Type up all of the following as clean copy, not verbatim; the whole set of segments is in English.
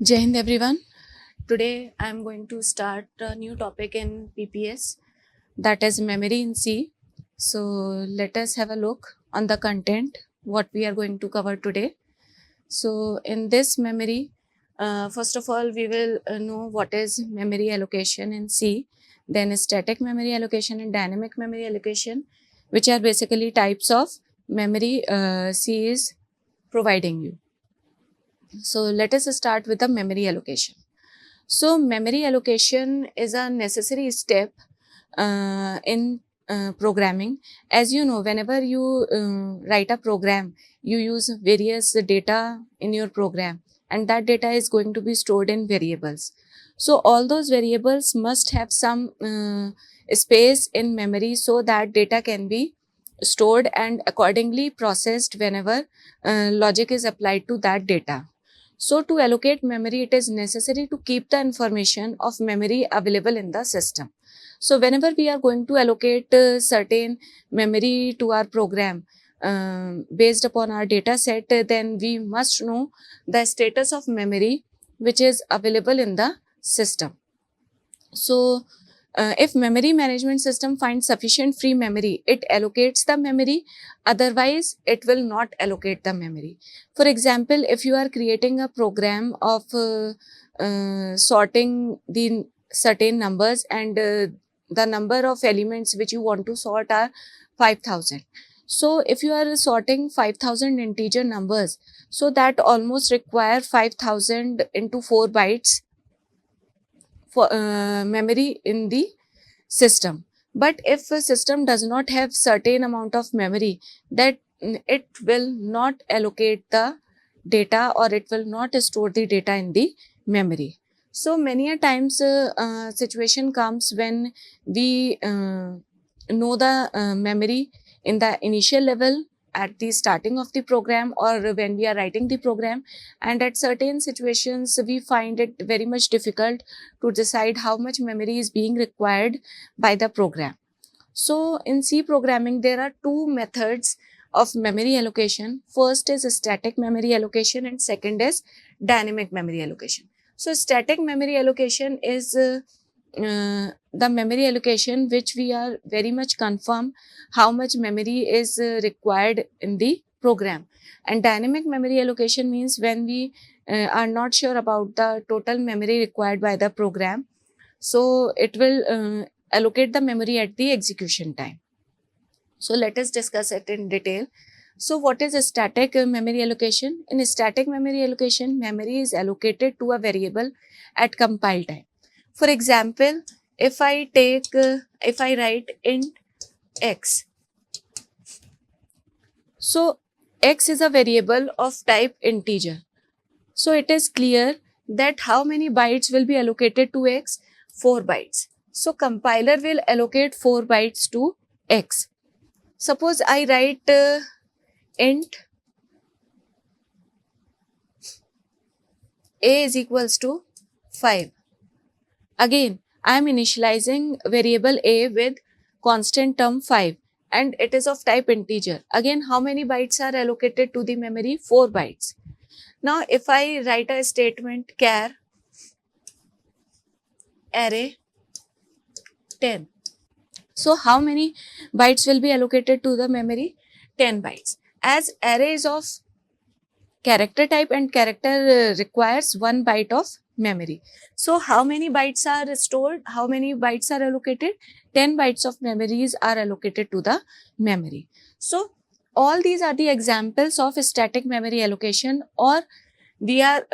Jai Hind everyone. Today I am going to start a new topic in PPS, that is memory in C. So let us have a look on the content what we are going to cover today. So in this memory, first of all we will know what is memory allocation in C, then static memory allocation and dynamic memory allocation, which are basically types of memory C is providing you. So let us start with the memory allocation. So memory allocation is a necessary step in programming. As you know, whenever you write a program, you use various data in your program, and that data is going to be stored in variables. So all those variables must have some space in memory so that data can be stored and accordingly processed whenever logic is applied to that data. So to allocate memory, it is necessary to keep the information of memory available in the system. So whenever we are going to allocate certain memory to our program based upon our data set, then we must know the status of memory which is available in the system. So if memory management system finds sufficient free memory, it allocates the memory. Otherwise, it will not allocate the memory. For example, if you are creating a program of sorting the certain numbers and the number of elements which you want to sort are 5,000. So if you are sorting 5,000 integer numbers, so that almost require 5,000 into 4 bytes for memory in the system. But if a system does not have certain amount of memory, that it will not allocate the data or it will not store the data in the memory. So many a times situation comes when we know the memory in the initial level at the starting of the program or when we are writing the program, and at certain situations we find it very much difficult to decide how much memory is being required by the program. So in C programming, there are two methods of memory allocation. First is static memory allocation and second is dynamic memory allocation. So static memory allocation is the memory allocation which we are very much confirm how much memory is required in the program. And dynamic memory allocation means when we are not sure about the total memory required by the program, so it will allocate the memory at the execution time. So let us discuss it in detail. So what is a static memory allocation? In a static memory allocation, memory is allocated to a variable at compile time. For example, if I write int x, so x is a variable of type integer. So it is clear that how many bytes will be allocated to x? 4 bytes. So compiler will allocate 4 bytes to x. Suppose I write int a is equals to 5. Again, I am initializing variable a with constant term 5 and it is of type integer. Again, how many bytes are allocated to the memory? 4 bytes. Now, if I write a statement char array 10. So, how many bytes will be allocated to the memory? 10 bytes. As arrays of character type and character requires 1 byte of memory. So, how many bytes are stored? How many bytes are allocated? 10 bytes of memories are allocated to the memory. So, all these are the examples of static memory allocation, or we are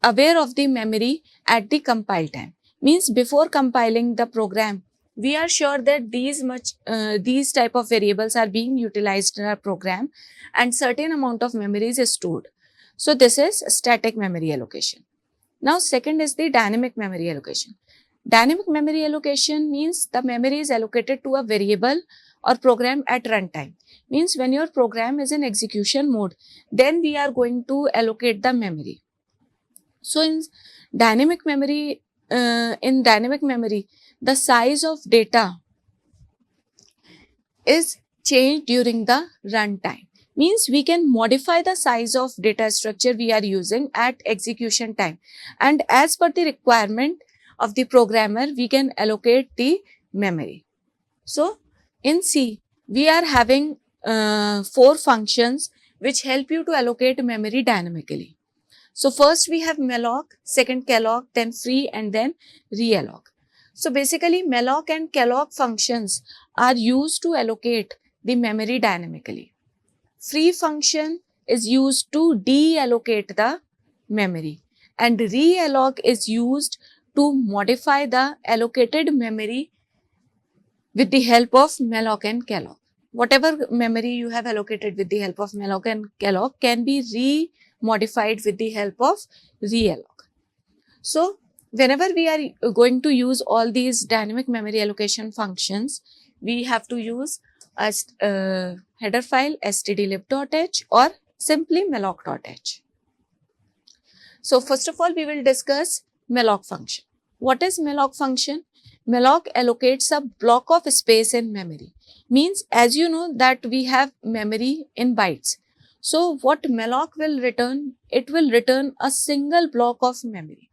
aware of the memory at the compile time. Means before compiling the program, we are sure that these type of variables are being utilized in our program and certain amount of memory is stored. So this is static memory allocation. Now second is the dynamic memory allocation. Dynamic memory allocation means the memory is allocated to a variable or program at runtime. Means when your program is in execution mode, then we are going to allocate the memory. So in dynamic memory, the size of data is changed during the runtime. Means we can modify the size of data structure we are using at execution time, and as per the requirement of the programmer we can allocate the memory. So in C we are having 4 functions which help you to allocate memory dynamically. So first we have malloc, second calloc, then free, and then realloc. So basically malloc and calloc functions are used to allocate the memory dynamically. Free function is used to deallocate the memory, and realloc is used to modify the allocated memory with the help of malloc and calloc. Whatever memory you have allocated with the help of malloc and calloc can be modified with the help of realloc. So whenever we are going to use all these dynamic memory allocation functions, we have to use a header file stdlib.h or simply malloc.h. So first of all, we will discuss malloc function. What is malloc function? Malloc allocates a block of space in memory. Means, as you know that we have memory in bytes. So what malloc will return? It will return a single block of memory.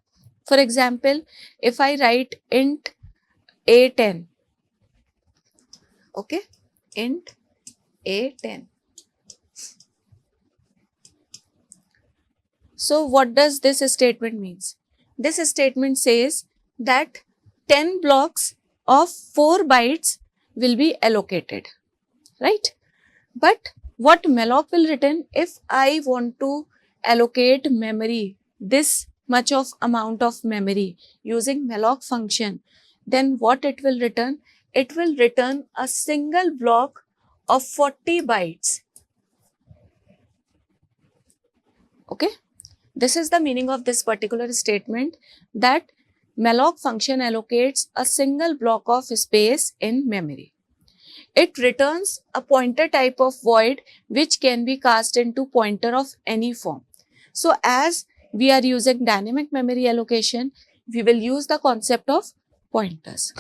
For example, if I write int a10, okay, int a10. So what does this statement means? This statement says that 10 blocks of 4 bytes will be allocated, right? But what malloc will return, if I want to allocate memory, this much of amount of memory using malloc function, then what it will return? It will return a single block of 40 bytes. Okay. This is the meaning of this particular statement, that malloc function allocates a single block of space in memory. It returns a pointer type of void which can be cast into pointer of any form. So as we are using dynamic memory allocation, we will use the concept of pointers.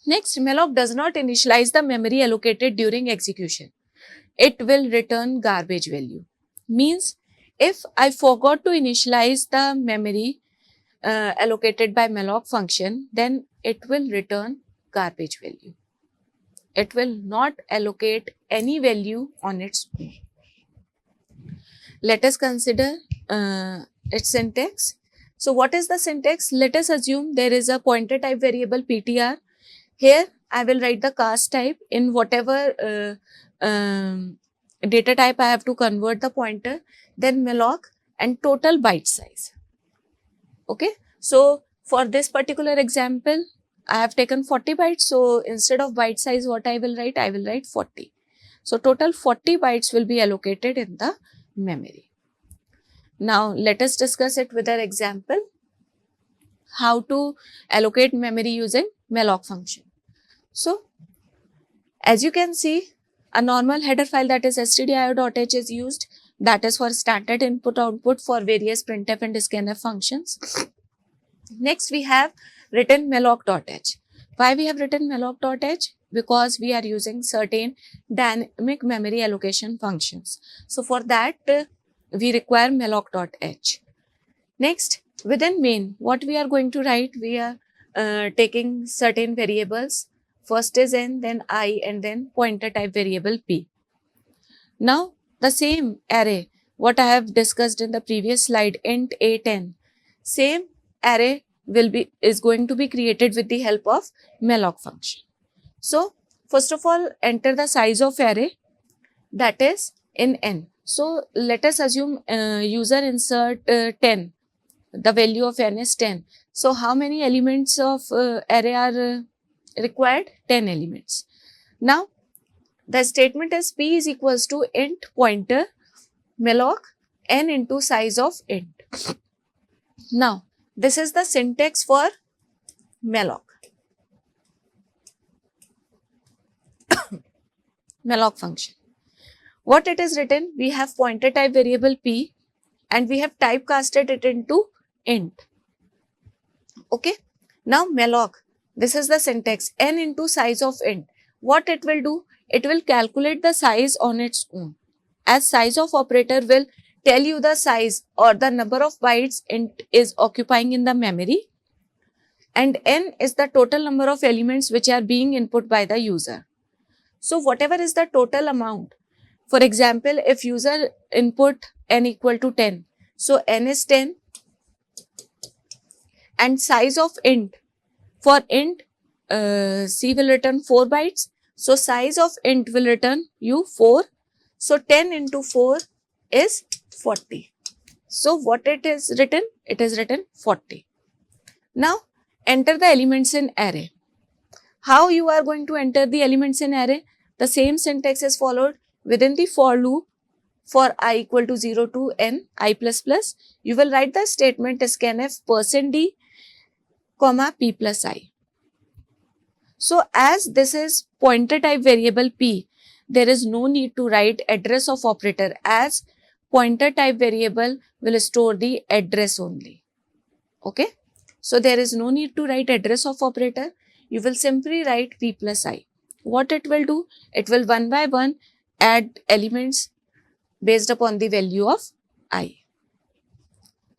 Next, malloc does not initialize the memory allocated during execution. It will return garbage value. Means if I forgot to initialize the memory allocated by malloc function, then it will return garbage value. It will not allocate any value on its own. Let us consider its syntax. So what is the syntax? Let us assume there is a pointer type variable ptr. Here I will write the cast type in whatever data type I have to convert the pointer, then malloc and total byte size. Okay. So for this particular example, I have taken 40 bytes. So instead of byte size, what I will write? I will write 40. So total 40 bytes will be allocated in the memory. Now let us discuss it with an example. How to allocate memory using malloc function. So as you can see, a normal header file, that is stdio.h, is used. That is for standard input output for various printf and scanf functions. Next we have written malloc.h. Why we have written malloc.h? Because we are using certain dynamic memory allocation functions. So for that we require malloc.h. Next, within main, what we are going to write? We are taking certain variables. First is n, then I, and then pointer type variable p. Now the same array what I have discussed in the previous slide, int a10, same array is going to be created with the help of malloc function. So first of all, enter the size of array, that is in n. So let us assume user insert 10. The value of n is 10. So how many elements of array are required? 10 elements. Now the statement is p is equals to int pointer malloc n into size of int. Now this is the syntax for malloc. Malloc function. What it is written? We have pointer type variable p and we have typecasted it into int. Okay. Now malloc, this is the syntax, n into size of int. What it will do? It will calculate the size on its own. as size of operator will tell you the size or the number of bytes int is occupying in the memory, and n is the total number of elements which are being input by the user. So whatever is the total amount, for example, if user input n equal to 10, so n is 10, and size of int, for int C will return 4 bytes, so size of int will return you 4, so 10 into 4 is 40. So what it is written? It is written 40. Now enter the elements in array. How you are going to enter the elements in array? The same syntax is followed within the for loop. For I equal to 0 to n I plus plus, you will write the statement scanf %d, comma p plus I. So as this is pointer type variable p, there is no need to write address of operator, as pointer type variable will store the address only. Okay. So there is no need to write address of operator. You will simply write p plus I. What it will do? It will one by one add elements based upon the value of I.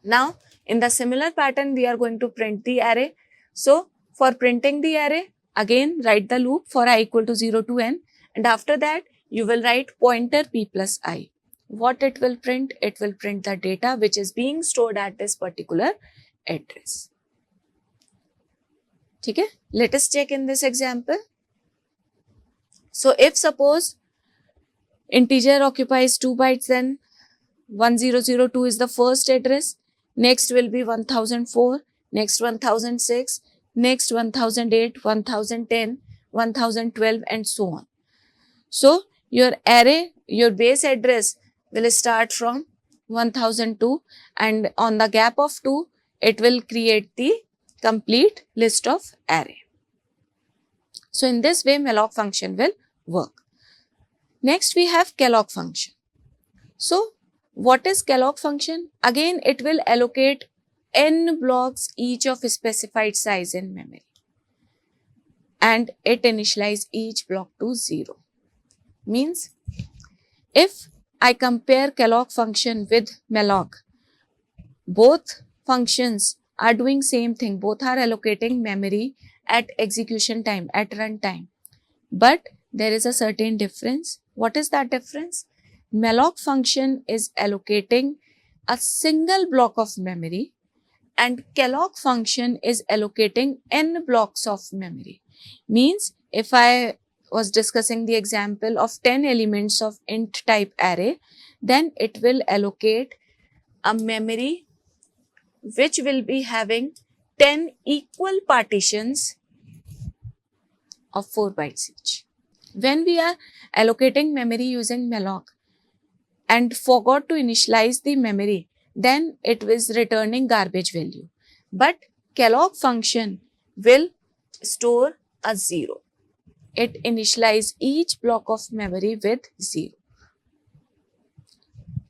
Now in the similar pattern, we are going to print the array. So for printing the array, again write the loop for I equal to 0 to n, and after that you will write pointer p plus I. What it will print? It will print the data which is being stored at this particular address. Okay? Let us check in this example. So if suppose integer occupies 2 bytes, then 1002 is the first address, next will be 1004, next 1006, next 1008, 1010, 1012 and so on. So your array, your base address will start from 1002, and on the gap of 2, it will create the complete list of array. So in this way, malloc function will work. Next we have calloc function. So what is calloc function? Again, it will allocate n blocks each of specified size in memory, and it initialize each block to 0. Means if I compare calloc function with malloc, both functions are doing same thing. Both are allocating memory at execution time, at runtime. But there is a certain difference. What is that difference? Malloc function is allocating a single block of memory, and calloc function is allocating n blocks of memory. Means if I was discussing the example of 10 elements of int type array, then it will allocate a memory which will be having 10 equal partitions of 4 bytes each. When we are allocating memory using malloc and forgot to initialize the memory, then it is returning garbage value. But calloc function will store a 0. It initializes each block of memory with 0.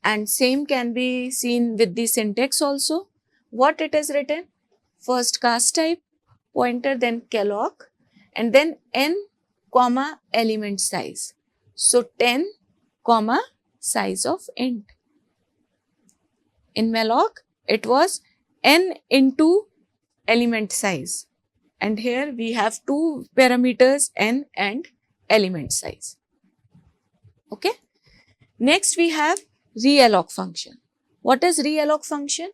And same can be seen with the syntax also. What it is written? First cast type, pointer, then calloc, and then n comma element size. So 10 comma size of int. In malloc, it was n into element size. And here we have two parameters, n and element size. Okay. Next we have realloc function. What is realloc function?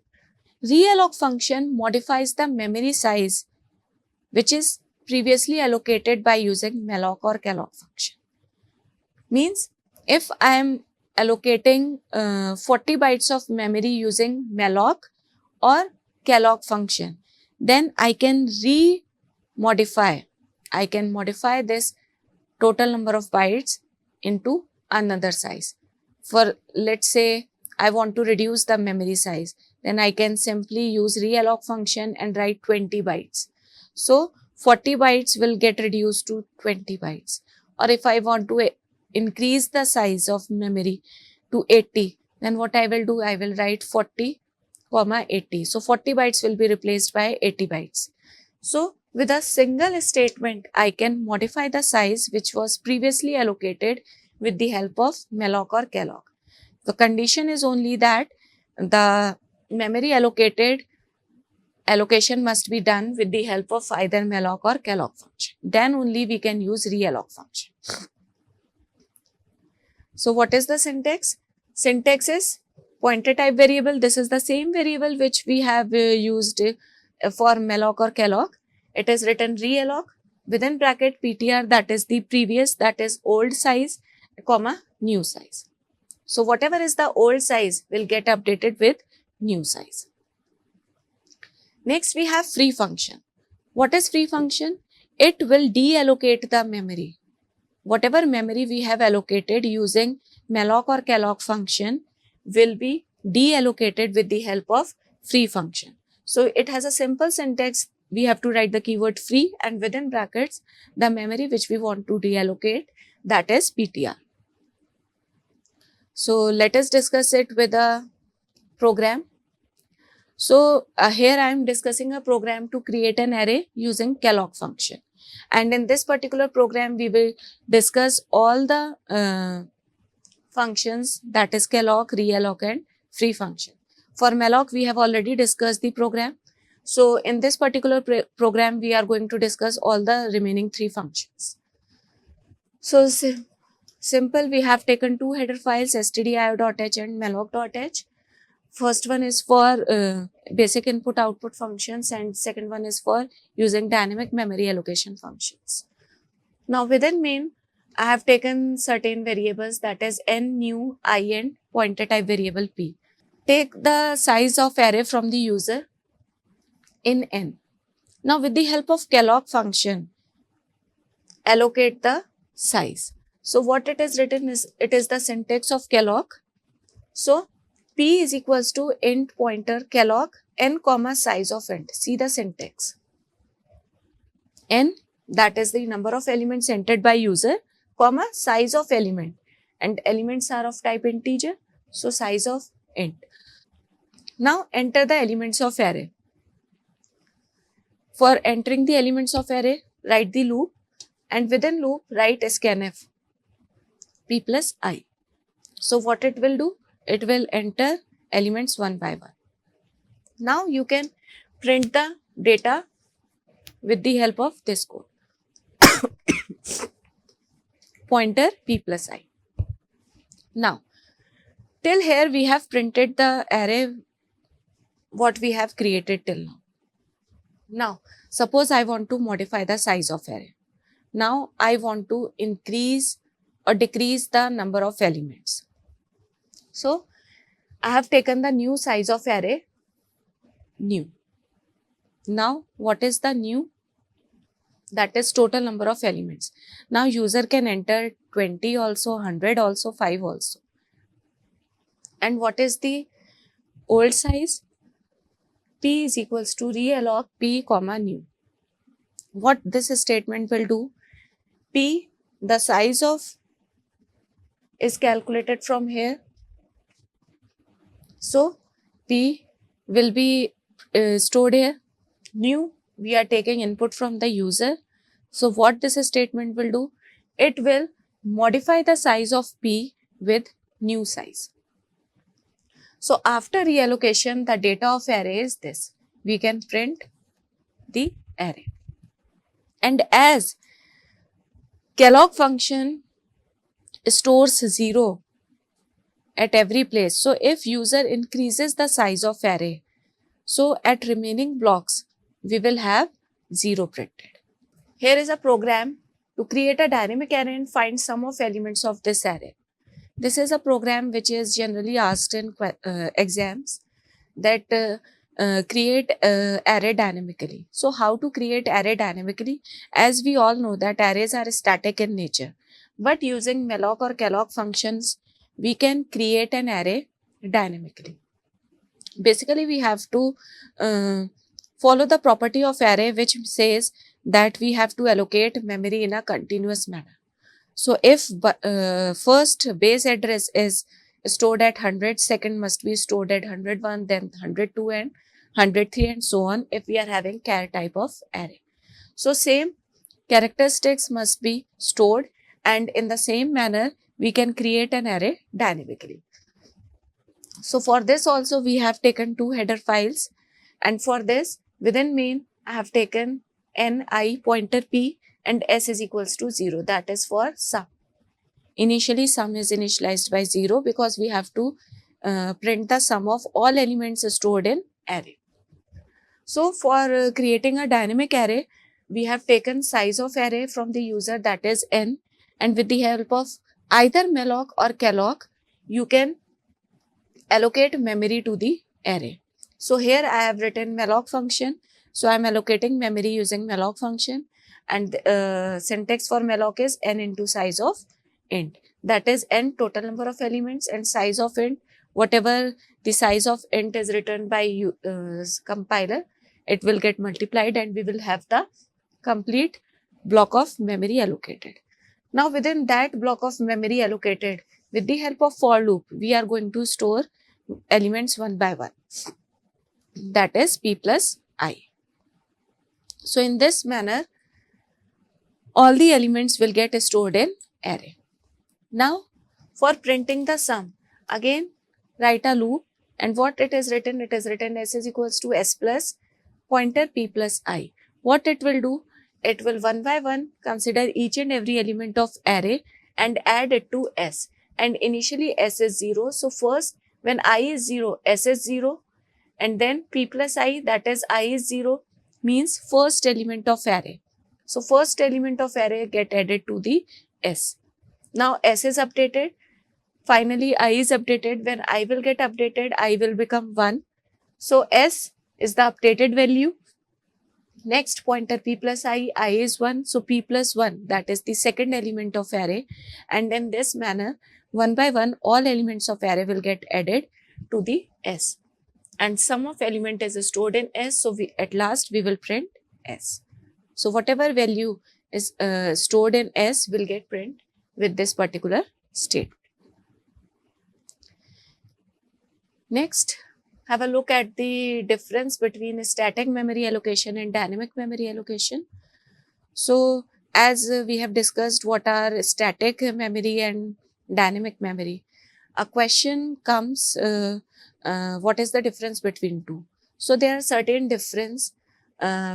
Realloc function modifies the memory size which is previously allocated by using malloc or calloc function. Means if I am allocating 40 bytes of memory using malloc or calloc function, then I can modify this total number of bytes into another size. For let's say I want to reduce the memory size, then I can simply use realloc function and write 20 bytes. So 40 bytes will get reduced to 20 bytes. Or if I want to increase the size of memory to 80, then what I will do? I will write 40, 80. So 40 bytes will be replaced by 80 bytes. So with a single statement, I can modify the size which was previously allocated with the help of malloc or calloc. The condition is only that the memory allocation must be done with the help of either malloc or calloc function. Then only we can use realloc function. So what is the syntax? Syntax is pointer type variable. This is the same variable which we have used for malloc or calloc. It is written realloc within bracket ptr, that is the previous, that is old size, comma new size. So whatever is the old size will get updated with new size. Next we have free function. What is free function? It will deallocate the memory. Whatever memory we have allocated using malloc or calloc function will be deallocated with the help of free function. So it has a simple syntax. We have to write the keyword free and within brackets the memory which we want to deallocate, that is ptr. So let us discuss it with a program. So here I am discussing a program to create an array using calloc function. And in this particular program, we will discuss all the functions, that is calloc, realloc and free function. For malloc, we have already discussed the program. So in this particular program, we are going to discuss all the remaining 3 functions. So simple, we have taken 2 header files, stdio.h and malloc.h. First one is for basic input output functions and second one is for using dynamic memory allocation functions. Now within main, I have taken certain variables, that is n, new, I and pointer type variable p. Take the size of array from the user in n. Now with the help of calloc function, allocate the size. So what it is written is, it is the syntax of calloc. So p is equals to int pointer calloc n comma size of int. See the syntax. N, that is the number of elements entered by user, comma size of element, and elements are of type integer, so size of int. Now enter the elements of array. For entering the elements of array, write the loop and within loop write scanf p plus I. So what it will do? It will enter elements one by one. Now you can print the data with the help of this code. Pointer p plus I. Now till here we have printed the array what we have created till now. Now suppose I want to modify the size of array. Now I want to increase or decrease the number of elements. So I have taken the new size of array, new. Now what is the new? That is total number of elements. Now user can enter 20 also, 100 also, 5 also. And what is the old size? P is equals to realloc p comma new. What this statement will do? P, the size of is calculated from here. So p will be stored here. New, we are taking input from the user. So what this statement will do? It will modify the size of p with new size. So after reallocation, the data of array is this. We can print the array. And as calloc function stores 0 at every place. So if user increases the size of array, so at remaining blocks, we will have 0 printed. Here is a program to create a dynamic array and find sum of elements of this array. This is a program which is generally asked in exams, that create array dynamically. So how to create array dynamically? As we all know that arrays are static in nature, but using malloc or calloc functions, we can create an array dynamically. Basically, we have to follow the property of array which says that we have to allocate memory in a continuous manner. So if first base address is stored at 100, second must be stored at 101, then 102 and 103 and so on if we are having char type of array. So same characteristics must be stored, and in the same manner we can create an array dynamically. So for this also we have taken two header files, and for this within main I have taken ni pointer p and s is equals to 0, that is for sum. Initially sum is initialized by 0 because we have to print the sum of all elements stored in array. So for creating a dynamic array, we have taken size of array from the user, that is n, and with the help of either malloc or calloc, you can allocate memory to the array. So here I have written malloc function. So I am allocating memory using malloc function, and syntax for malloc is n into size of int. That is n total number of elements, and size of int, whatever the size of int is written by compiler, it will get multiplied and we will have the complete block of memory allocated. Now within that block of memory allocated, with the help of for loop, we are going to store elements one by one, that is p plus I. So in this manner, all the elements will get stored in array. Now for printing the sum, again write a loop, and what it is written s is equals to s plus pointer p plus I. What it will do? It will one by one consider each and every element of array and add it to s. And initially s is 0. So first when I is 0, s is 0, and then p plus I, that is I is 0, means first element of array. So first element of array get added to the s. Now s is updated. Finally I is updated. When I will get updated, I will become 1. So s is the updated value. Next pointer p plus I is 1. So p plus 1, that is the second element of array. And in this manner, one by one, all elements of array will get added to the s. And sum of element is stored in s. So at last we will print s. So whatever value is stored in s will get print with this particular state. Next, have a look at the difference between static memory allocation and dynamic memory allocation. So as we have discussed what are static memory and dynamic memory, a question comes, what is the difference between two? So there are certain difference,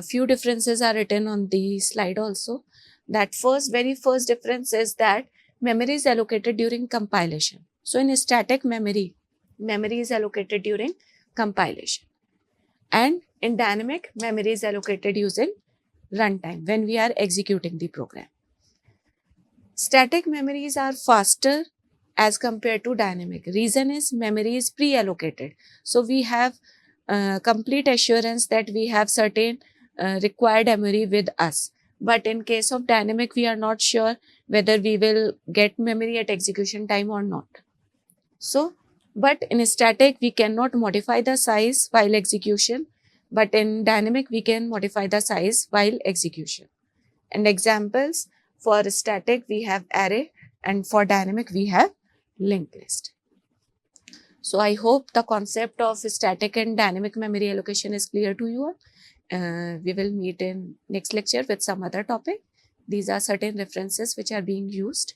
few differences are written on the slide also. That very first difference is that memory is allocated during compilation. So in static memory, memory is allocated during compilation, and in dynamic, memory is allocated using runtime when we are executing the program. Static memories are faster as compared to dynamic. Reason is memory is pre-allocated. So we have complete assurance that we have certain required memory with us. But in case of dynamic, we are not sure whether we will get memory at execution time or not. So, but in static, we cannot modify the size while execution. But in dynamic, we can modify the size while execution. And examples, for static, we have array, and for dynamic, we have linked list. So I hope the concept of static and dynamic memory allocation is clear to you all. We will meet in next lecture with some other topic. These are certain references which are being used.